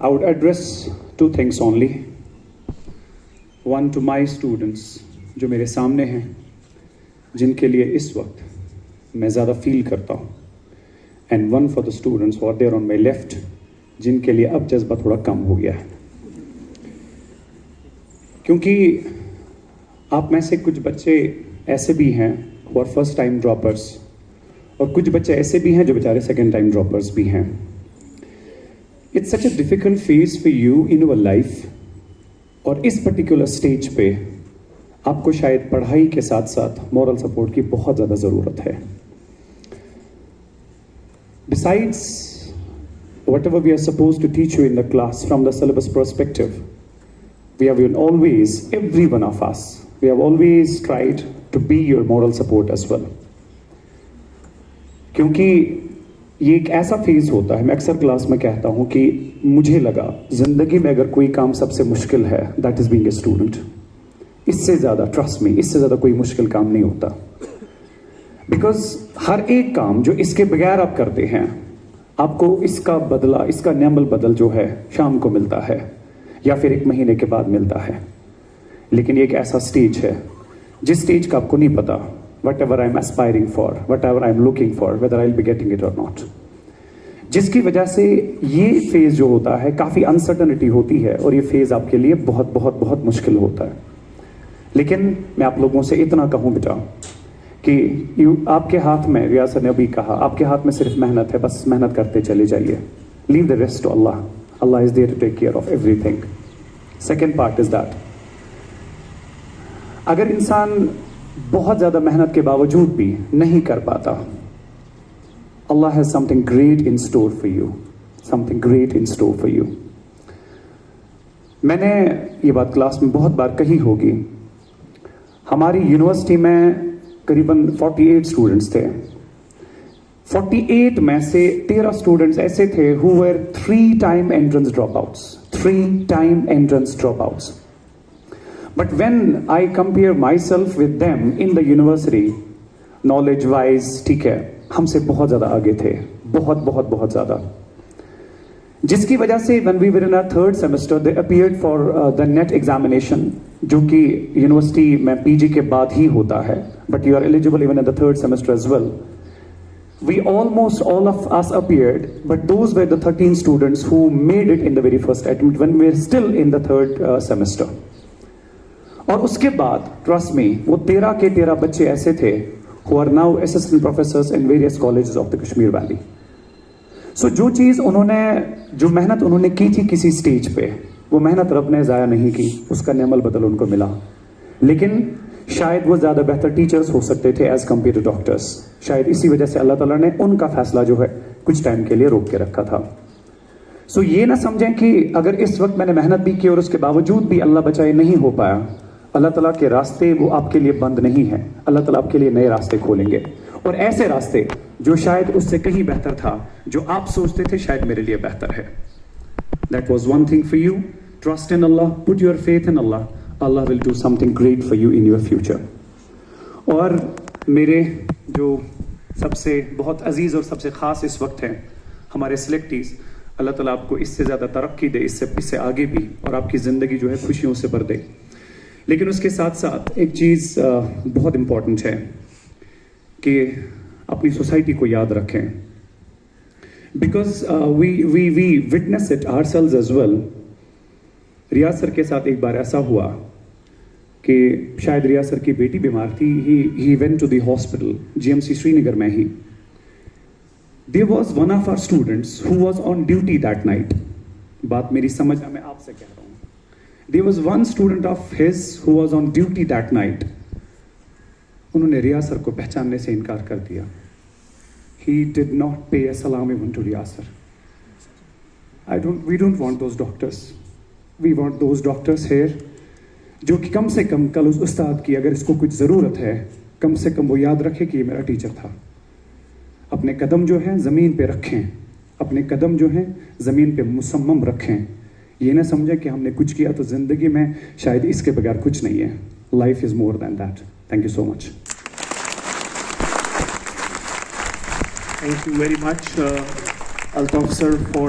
I would address two things only. One to my students जो मेरे सामने हैं, जिनके लिए इस वक्त मैं ज़्यादा फील करता हूँ, and one for the students who are there on my left, जिनके लिए अब जज्बा थोड़ा कम हो गया है. क्योंकि आप में से कुछ बच्चे ऐसे भी हैं who are first time droppers, और कुछ बच्चे ऐसे भी हैं जो बेचारे second time droppers भी हैं. It's such a difficult phase for you in your life, और इस particular stage पे आपको शायद पढ़ाई के साथ साथ moral support की बहुत ज़्यादा ज़रूरत है. Besides whatever we are supposed to teach you in the class from the syllabus perspective, we have always, every one of us, we have always tried to be your moral support as well. क्योंकि ये एक ऐसा phase होता है, मैं अक्सर class में कहता हूँ कि मुझे लगा जिंदगी में अगर कोई काम सबसे मुश्किल है, that is being a student. इससे ज़्यादा, ट्रस्ट मी, इससे ज़्यादा कोई मुश्किल काम नहीं होता. बिकॉज हर एक काम जो इसके बगैर आप करते हैं, आपको इसका बदला, इसका नैमल बदल जो है शाम को मिलता है या फिर एक महीने के बाद मिलता है. लेकिन ये एक ऐसा स्टेज है जिस स्टेज का आपको नहीं पता, what ever I am aspiring for, what ever I am looking for, whether I will be getting it और नॉट. जिसकी वजह से ये फेज जो होता है काफ़ी अनसर्टनिटी होती है, और ये फेज आपके लिए बहुत बहुत बहुत मुश्किल होता है. लेकिन मैं आप लोगों से इतना कहूँ बेटा कि आपके हाथ में, रियासत ने अभी कहा, आपके हाथ में सिर्फ मेहनत है, बस मेहनत करते चले जाइए. Leave the rest to Allah. Allah is there to take care of everything. Second part is that अगर इंसान बहुत ज़्यादा मेहनत के बावजूद भी नहीं कर पाता, Allah has something great in store for you, something great in store for you. मैंने ये बात क्लास में बहुत बार कही होगी. हमारी यूनिवर्सिटी में करीबन 48 स्टूडेंट्स थे. 48 में से 13 स्टूडेंट्स ऐसे थे who were 3-time entrance dropouts. 3-time entrance dropouts. But when I compare myself with them in the university, knowledge wise, ठीक है, हमसे बहुत ज़्यादा आगे थे, बहुत बहुत बहुत ज़्यादा. जिसकी वजह से when we were in our third semester, they appeared for the NET examination, जो कि यूनिवर्सिटी में PG के बाद ही होता है, but you are eligible even in the third semester as well. We almost all of us appeared, but those were the 13 students who made it in the very first attempt when we were still in the third semester. और उसके बाद trust में वो 13 के 13 बच्चे ऐसे थे who are now assistant professors in various colleges of the Kashmir Valley. So जो चीज़ उन्होंने, जो मेहनत उन्होंने की थी किसी स्टेज पे, वो मेहनत रब ने ज़ाया नहीं की, उसका नेमल बदल उनको मिला. लेकिन शायद वो ज़्यादा बेहतर टीचर्स हो सकते थे एज कम्पेयर टू डॉक्टर्स. शायद इसी वजह से अल्लाह ताला ने उनका फैसला जो है कुछ टाइम के लिए रोक के रखा था. सो ये ना समझें कि अगर इस वक्त मैंने मेहनत भी की और उसके बावजूद भी अल्लाह बचाए नहीं हो पाया, अल्लाह ताला के रास्ते वो आपके लिए बंद नहीं है. अल्लाह ताला आपके लिए नए रास्ते खोलेंगे, और ऐसे रास्ते जो शायद उससे कहीं बेहतर था, जो आप सोचते थे शायद मेरे लिए बेहतर है. That was one thing for you. Trust in Allah, put your faith in Allah. Allah will do something great for you in your future. और मेरे जो सबसे बहुत अजीज और सबसे खास इस वक्त हैं हमारे सिलेक्टीज, अल्लाह ताला आपको इससे ज़्यादा तरक्की दे, इससे आगे भी, और आपकी ज़िंदगी जो है खुशियों से भर दे. लेकिन उसके साथ साथ एक चीज़ बहुत इम्पॉर्टेंट है कि अपनी सोसाइटी को याद रखें. Because we witness it ourselves as well. Riyaz sir के साथ एक बार ऐसा हुआ कि शायद रियाज सर की बेटी बीमार थी. He went to the hospital, GMC Srinagar में ही. There was one of our students who was on duty that night. बात मेरी समझ में, मैं आपसे कह रहा हूँ. There was one student of his who was on duty that night. उन्होंने रियाज सर को पहचानने से इनकार कर दिया. He did not pay a salam even to Riyaz sir. We don't want those doctors. We want those doctors here जो कि कम से कम कल उस उस्ताद की अगर इसको कुछ ज़रूरत है, कम से कम वो याद रखे कि ये मेरा टीचर था. अपने कदम जो है ज़मीन पे रखें, अपने कदम जो है ज़मीन पे मुसम्मम रखें. ये ना समझे कि हमने कुछ किया तो जिंदगी में शायद इसके बगैर कुछ नहीं है. Life is more than that. Thank you so much. Thank you very much, Altaf sir, for